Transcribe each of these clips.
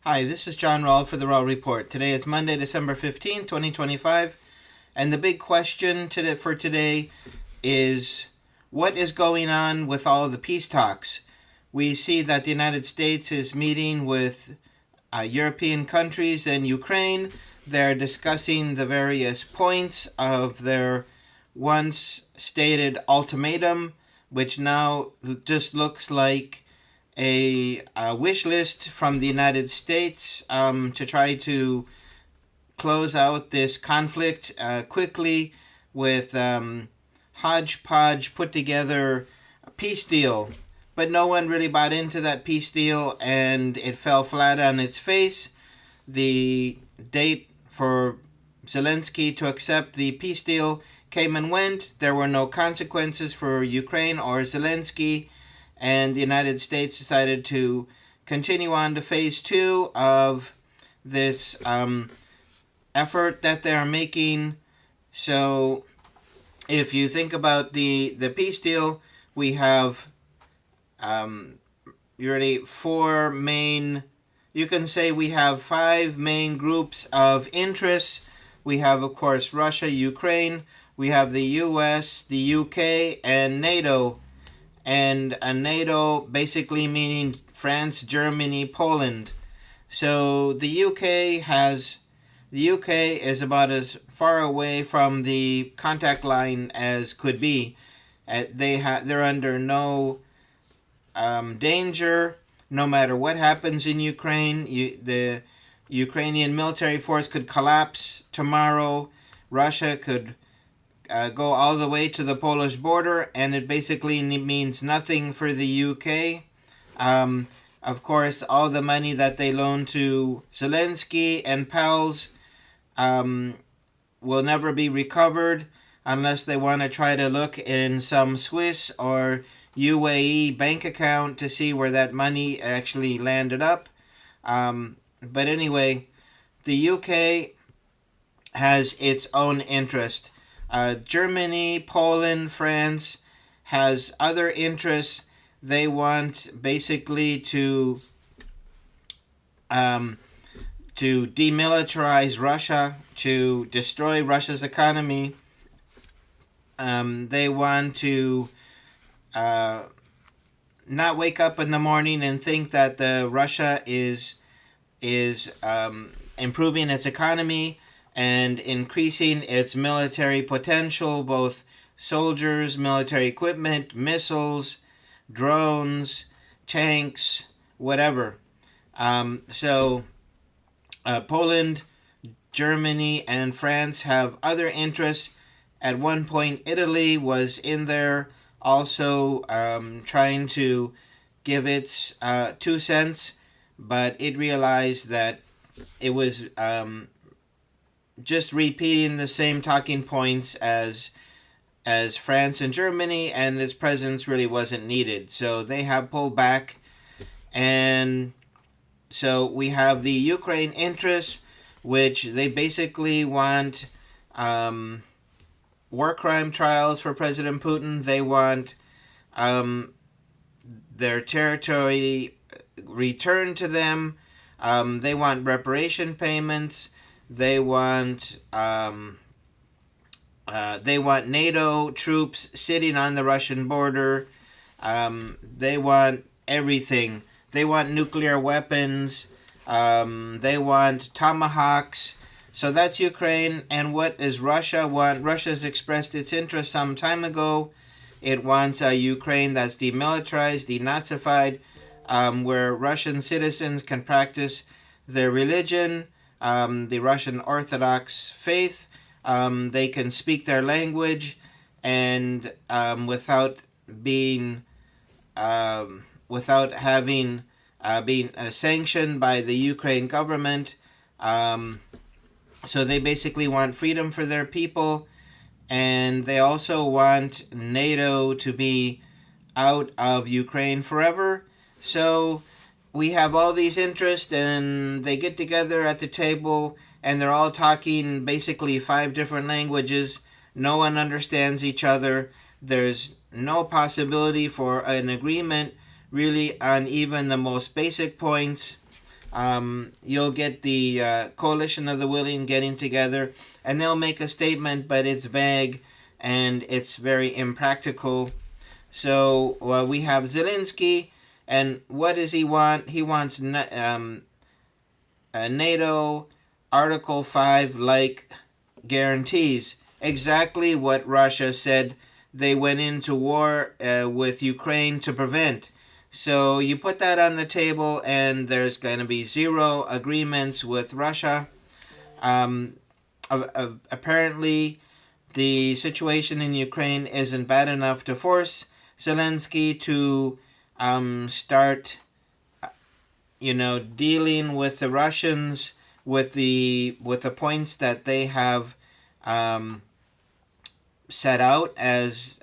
Hi, this is John Rowell for the Rowell Report. Today is Monday, December 15th, 2025, and the big question for today is what is going on with all of the peace talks? We see that the United States is meeting with European countries and Ukraine. They're discussing the various points of their once stated ultimatum, which now just looks like a wish list from the United States to try to close out this conflict quickly with hodgepodge put together a peace deal. But no one really bought into that peace deal, and it fell flat on its face. The date for Zelensky to accept the peace deal came and went. There were no consequences for Ukraine or Zelensky, and the United States decided to continue on to phase two of this effort that they're making. So if you think about the peace deal, we have four main, you can say we have five main groups of interests. We have, of course, Russia, Ukraine, we have the US, the UK, and NATO. And NATO basically meaning France, Germany, Poland. So the UK is about as far away from the contact line as could be. They're under no danger, no matter what happens in Ukraine. The Ukrainian military force could collapse tomorrow. Russia could go all the way to the Polish border, and it basically means nothing for the UK. Of course, all the money that they loan to Zelensky and pals will never be recovered unless they want to try to look in some Swiss or UAE bank account to see where that money actually landed up. But anyway, the UK has its own interest. Germany, Poland, France has other interests. They want basically to demilitarize Russia, to destroy Russia's economy. They want to not wake up in the morning and think that Russia is improving its economy and increasing its military potential, both soldiers, military equipment, missiles, drones, tanks, whatever. So Poland, Germany, and France have other interests. At one point, Italy was in there also trying to give its 2 cents, but it realized that it was just repeating the same talking points as France and Germany, and its presence really wasn't needed. So they have pulled back, and so we have the Ukraine interests, which they basically want war crime trials for President Putin. They want their territory returned to them. They want reparation payments. They want NATO troops sitting on the Russian border. They want everything. They want nuclear weapons. They want tomahawks. So that's Ukraine. And what does Russia want? Russia's expressed its interest some time ago. It wants a Ukraine that's demilitarized, denazified, where Russian citizens can practice their religion, the Russian Orthodox faith. They can speak their language, and without having being sanctioned by the Ukraine government. So they basically want freedom for their people, and they also want NATO to be out of Ukraine forever. So we have all these interests, and they get together at the table, and they're all talking basically 5 different languages. No one understands each other. There's no possibility for an agreement really on even the most basic points. You'll get the coalition of the willing getting together, and they'll make a statement, but it's vague and it's very impractical. So we have Zelensky, and what does he want? He wants NATO Article 5 like guarantees. Exactly what Russia said they went into war with Ukraine to prevent. So you put that on the table, and there's going to be zero agreements with Russia. Apparently, the situation in Ukraine isn't bad enough to force Zelensky to start, dealing with the Russians with the points that they have set out as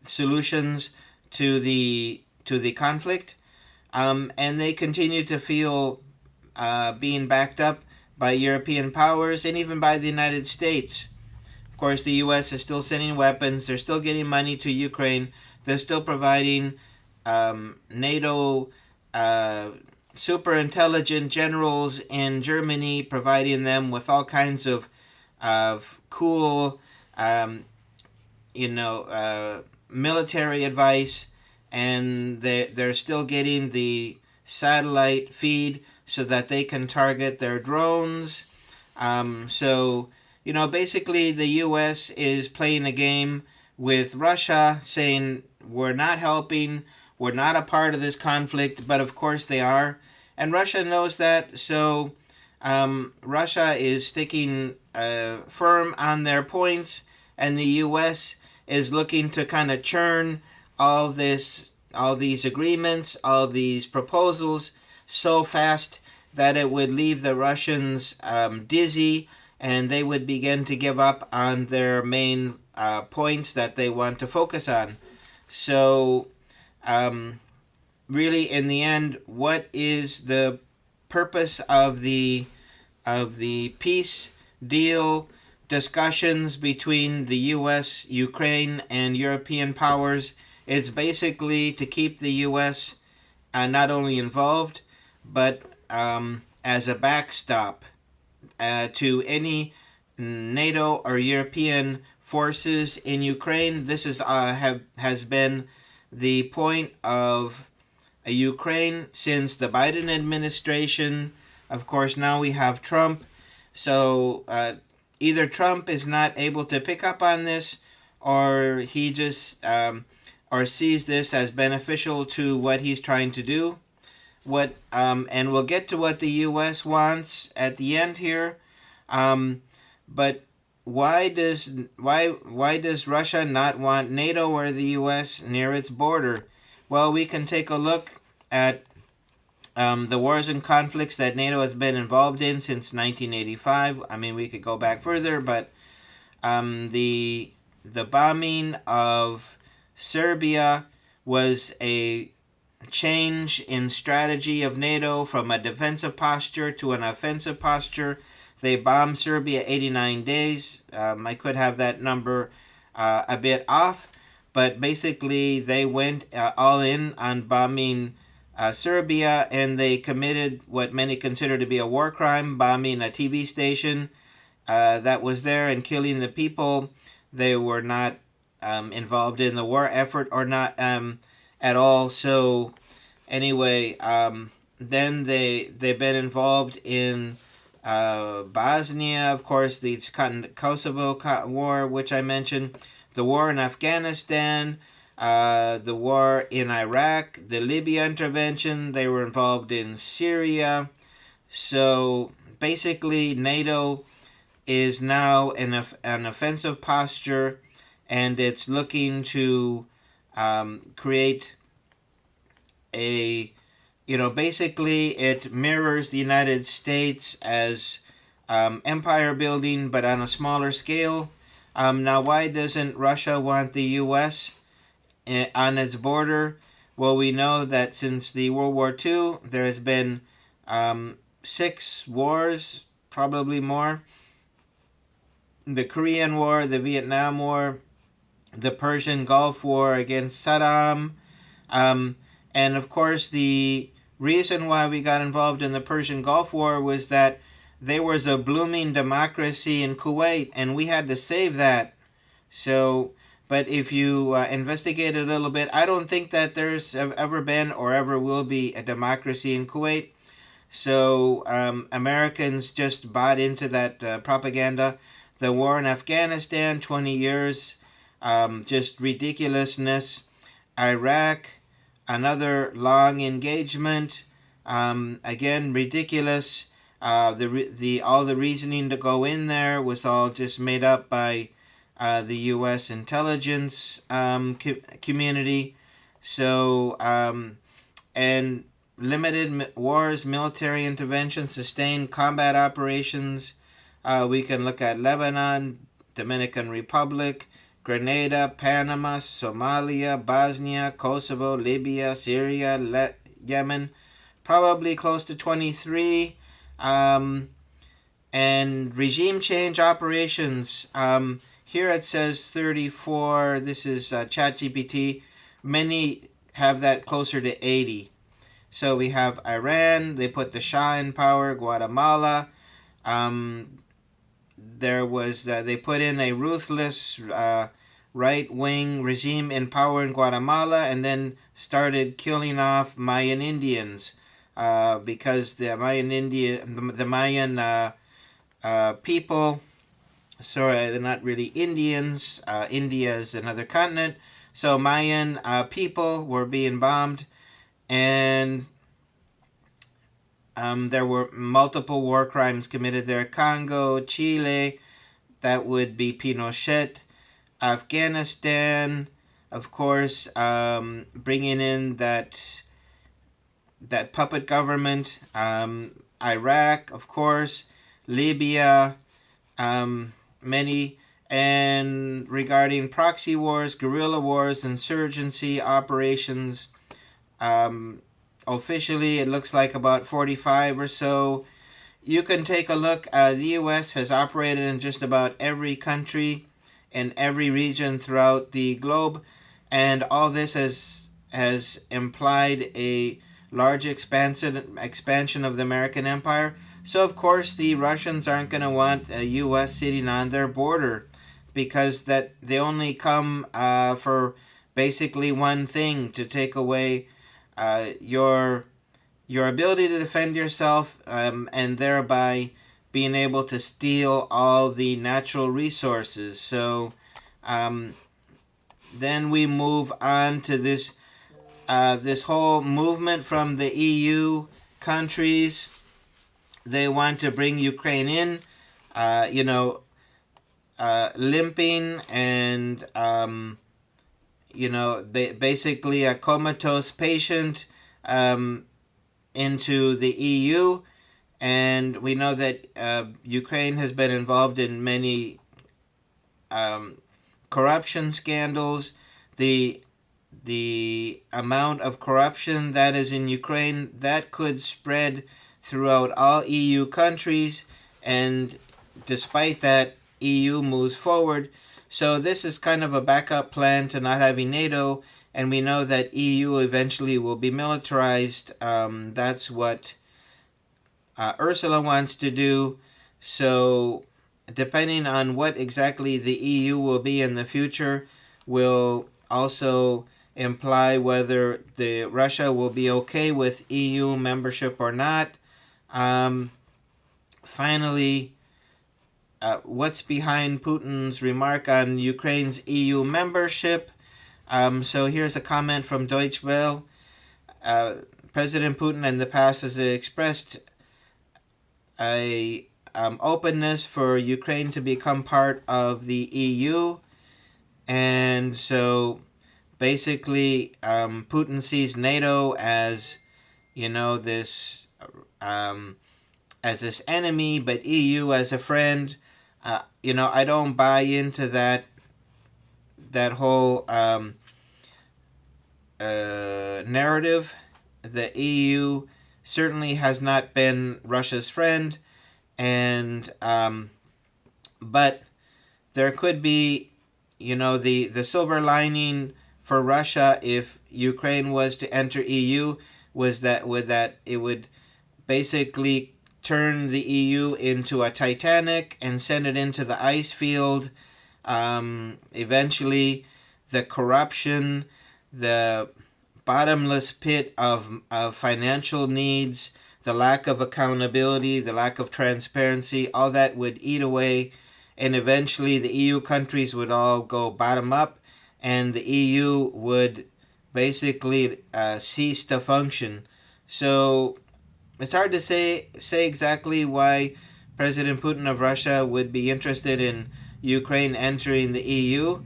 solutions to the conflict, and they continue to feel being backed up by European powers and even by the United States. Of course, the U.S. is still sending weapons. They're still getting money to Ukraine. They're still providing NATO super intelligent generals in Germany, providing them with all kinds of cool, military advice, and they're still getting the satellite feed so that they can target their drones. So, basically the U.S. is playing a game with Russia, saying we're not helping, we're not a part of this conflict, but of course they are. And Russia knows that, so Russia is sticking firm on their points, and the U.S. is looking to kind of churn all these agreements, all these proposals so fast that it would leave the Russians dizzy, and they would begin to give up on their main points that they want to focus on. So, really, in the end, what is the purpose of the peace deal discussions between the U.S., Ukraine, and European powers? It's basically to keep the U.S. Not only involved, but as a backstop to any NATO or European forces in Ukraine. This is has been the point of Ukraine since the Biden administration. Of course, now we have Trump. So either Trump is not able to pick up on this, or he just or sees this as beneficial to what he's trying to do. And we'll get to what the U.S. wants at the end here. But why does Russia not want NATO or the U.S. near its border? Well, we can take a look at the wars and conflicts that NATO has been involved in since 1985. I mean, we could go back further, but the bombing of Serbia was a change in strategy of NATO from a defensive posture to an offensive posture. They bombed Serbia 89 days. I could have that number a bit off, but basically they went all in on bombing Serbia, and they committed what many consider to be a war crime, bombing a TV station that was there and killing the people. They were not involved in the war effort, or not at all. So anyway, then they've been involved in Bosnia, of course, the Kosovo war, which I mentioned, the war in Afghanistan, the war in Iraq, the Libya intervention. They were involved in Syria. So basically, NATO is now in an offensive posture, and it's looking to create a, basically it mirrors the United States as empire building, but on a smaller scale. Now, why doesn't Russia want the U.S. on its border? Well, we know that since the World War II, there has been 6 wars, probably more. The Korean War, the Vietnam War, the Persian Gulf War against Saddam, and of course the reason why we got involved in the Persian Gulf War was that there was a blooming democracy in Kuwait, and we had to save that. So, but if you investigate a little bit, I don't think that there's ever been or ever will be a democracy in Kuwait. So Americans just bought into that propaganda. The war in Afghanistan, 20 years, just ridiculousness. Iraq, another long engagement. Again, ridiculous. All the reasoning to go in there was all just made up by the U.S. intelligence community. So and limited wars, military intervention, sustained combat operations. We can look at Lebanon, Dominican Republic, Grenada, Panama, Somalia, Bosnia, Kosovo, Libya, Syria, Yemen, probably close to 23. And regime change operations. Here it says 34. This is ChatGPT. Many have that closer to 80. So we have Iran. They put the Shah in power. Guatemala. They put in a ruthless right-wing regime in power in Guatemala, and then started killing off Mayan Indians because the Mayan people. Sorry, they're not really Indians. India is another continent. So Mayan people were being bombed, and there were multiple war crimes committed there. Congo, Chile, that would be Pinochet. Afghanistan, of course, bringing in that puppet government. Iraq, of course. Libya, many. And regarding proxy wars, guerrilla wars, insurgency operations, officially it looks like about 45 or so. You can take a look. The U.S. has operated in just about every country in every region throughout the globe, and all this has implied a large expansion of the American empire. So of course the Russians aren't going to want a U.S. sitting on their border, because that they only come for basically one thing: to take away your ability to defend yourself, and thereby being able to steal all the natural resources. So then we move on to this whole movement from the EU countries. They want to bring Ukraine in, limping and, basically a comatose patient into the EU. And we know that Ukraine has been involved in many corruption scandals. The amount of corruption that is in Ukraine, that could spread throughout all EU countries, and despite that, EU moves forward. So this is kind of a backup plan to not having NATO, and we know that EU eventually will be militarized. That's what Ursula wants to do. So depending on what exactly the EU will be in the future will also imply whether Russia will be okay with EU membership or not. Finally, what's behind Putin's remark on Ukraine's EU membership? So here's a comment from Deutsche Welle. President Putin in the past has expressed a openness for Ukraine to become part of the EU, and so basically Putin sees NATO as this as this enemy, but EU as a friend. I don't buy into that whole narrative. The EU certainly has not been Russia's friend, and but there could be the silver lining for Russia if Ukraine was to enter EU. was that it would basically turn the EU into a Titanic and send it into the ice field. Eventually, the corruption, the bottomless pit of financial needs, the lack of accountability, the lack of transparency, all that would eat away, and eventually the EU countries would all go bottom up, and the EU would basically cease to function. So it's hard to say exactly why President Putin of Russia would be interested in Ukraine entering the EU,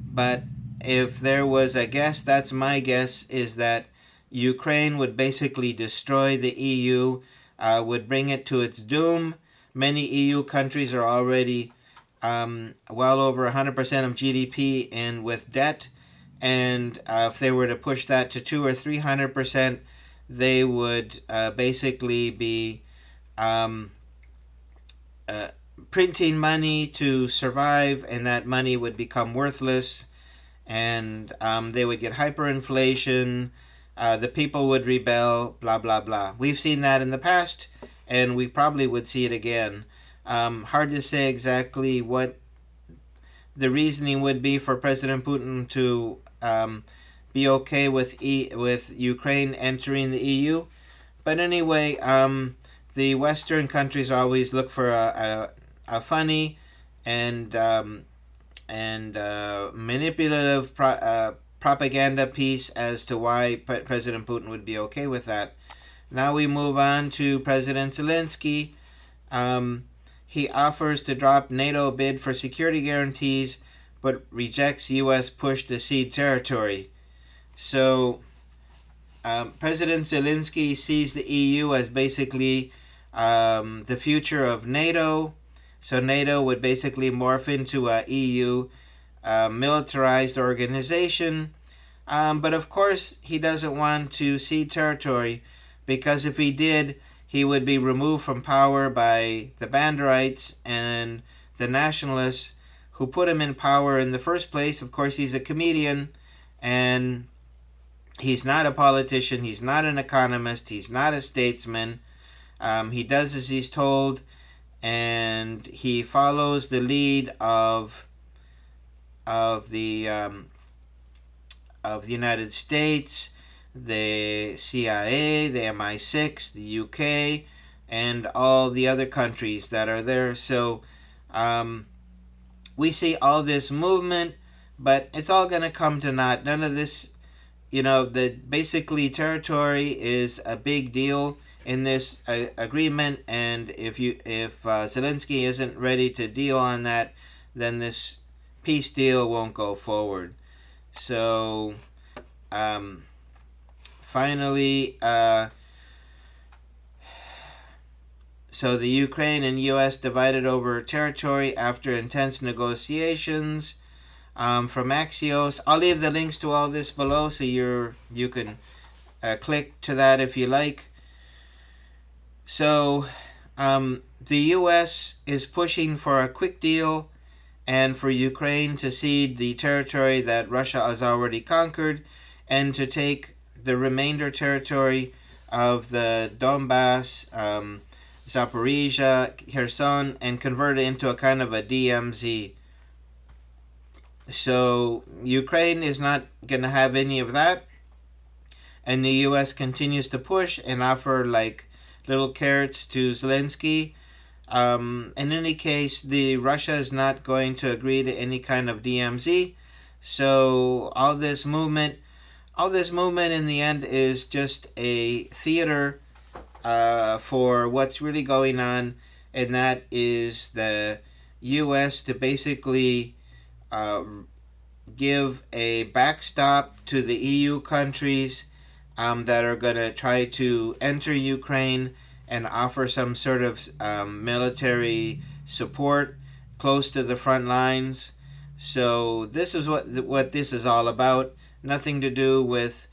but if there was a guess, that's my guess, is that Ukraine would basically destroy the EU, would bring it to its doom. Many EU countries are already well over 100% of GDP and with debt, and if they were to push that to 200 or 300%, they would basically be printing money to survive, and that money would become worthless, and they would get hyperinflation. The people would rebel, blah, blah, blah. We've seen that in the past, and we probably would see it again. Hard to say exactly what the reasoning would be for President Putin to be okay with Ukraine entering the EU. But anyway, the Western countries always look for a funny and manipulative propaganda piece as to why President Putin would be okay with that. Now we move on to President Zelensky. He offers to drop NATO bid for security guarantees, but rejects U.S. push to cede territory. So President Zelensky sees the EU as basically the future of NATO. So NATO would basically morph into a EU militarized organization. But of course, he doesn't want to cede territory, because if he did, he would be removed from power by the Banderites and the nationalists who put him in power in the first place. Of course, he's a comedian, and he's not a politician, he's not an economist, he's not a statesman. He does as he's told, and he follows the lead of the United States, the CIA, the MI6, the UK, and all the other countries that are there. So we see all this movement, but it's all going to come to naught. None of this, basically territory is a big deal in this agreement, and if Zelensky isn't ready to deal on that, then this peace deal won't go forward. So finally, so the Ukraine and U.S. divided over territory after intense negotiations. From Axios, I'll leave the links to all this below, so you can click to that if you like. So the U.S. is pushing for a quick deal and for Ukraine to cede the territory that Russia has already conquered, and to take the remainder territory of the Donbass, Zaporizhia, Kherson, and convert it into a kind of a DMZ. So Ukraine is not going to have any of that, and the U.S. continues to push and offer like little carrots to Zelensky. In any case, Russia is not going to agree to any kind of DMZ. So all this movement in the end is just a theater for what's really going on, and that is the U.S. to basically give a backstop to the EU countries that are going to try to enter Ukraine and offer some sort of military support close to the front lines. So this is what this is all about. Nothing to do with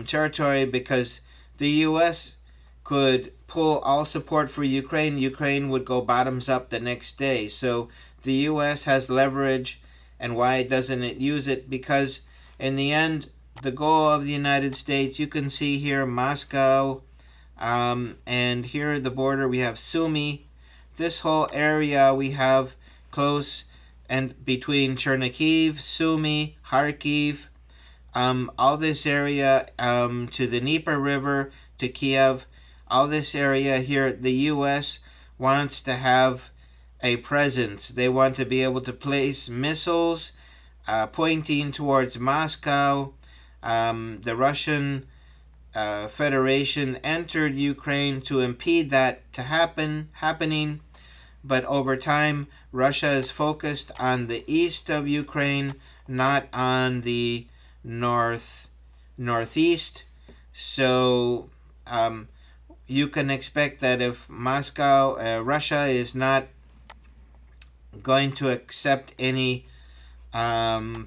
territory, because the U.S. could pull all support for Ukraine. Ukraine would go bottoms up the next day. So the U.S. has leverage, and why doesn't it use it? Because in the end, the goal of the United States. You can see here Moscow, and here at the border we have Sumy. This whole area we have close and between Chernihiv, Sumy, Kharkiv, all this area to the Dnieper River, to Kiev, all this area here, the U.S. wants to have a presence. They want to be able to place missiles pointing towards Moscow. The Russian Federation entered Ukraine to impede that to happening, but over time Russia is focused on the east of Ukraine, not on the northeast. So you can expect that if Russia is not going to accept any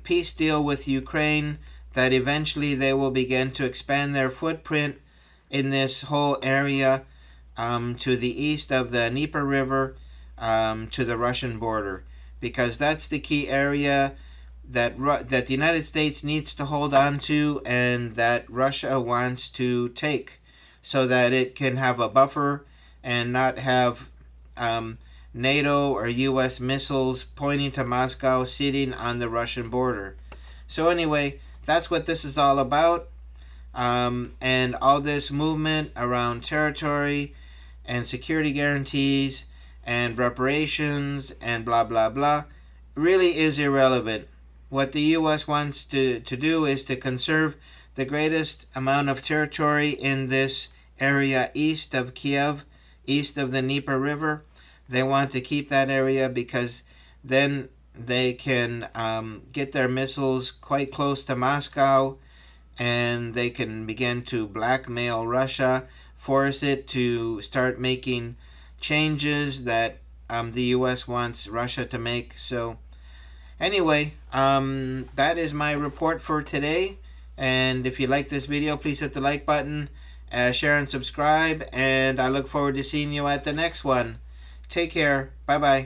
peace deal with Ukraine, that eventually they will begin to expand their footprint in this whole area to the east of the Dnieper River, to the Russian border, because that's the key area that the United States needs to hold on to, and that Russia wants to take, so that it can have a buffer and not have NATO or U.S. missiles pointing to Moscow sitting on the Russian border. So anyway, that's what this is all about. And all this movement around territory and security guarantees and reparations and blah, blah, blah really is irrelevant. What the U.S. wants to do is to conserve the greatest amount of territory in this area east of Kiev, east of the Dnieper River. They want to keep that area because then they can get their missiles quite close to Moscow, and they can begin to blackmail Russia, force it to start making changes that the U.S. wants Russia to make. So anyway, that is my report for today. And if you like this video, please hit the like button, share and subscribe, and I look forward to seeing you at the next one. Take care. Bye-bye.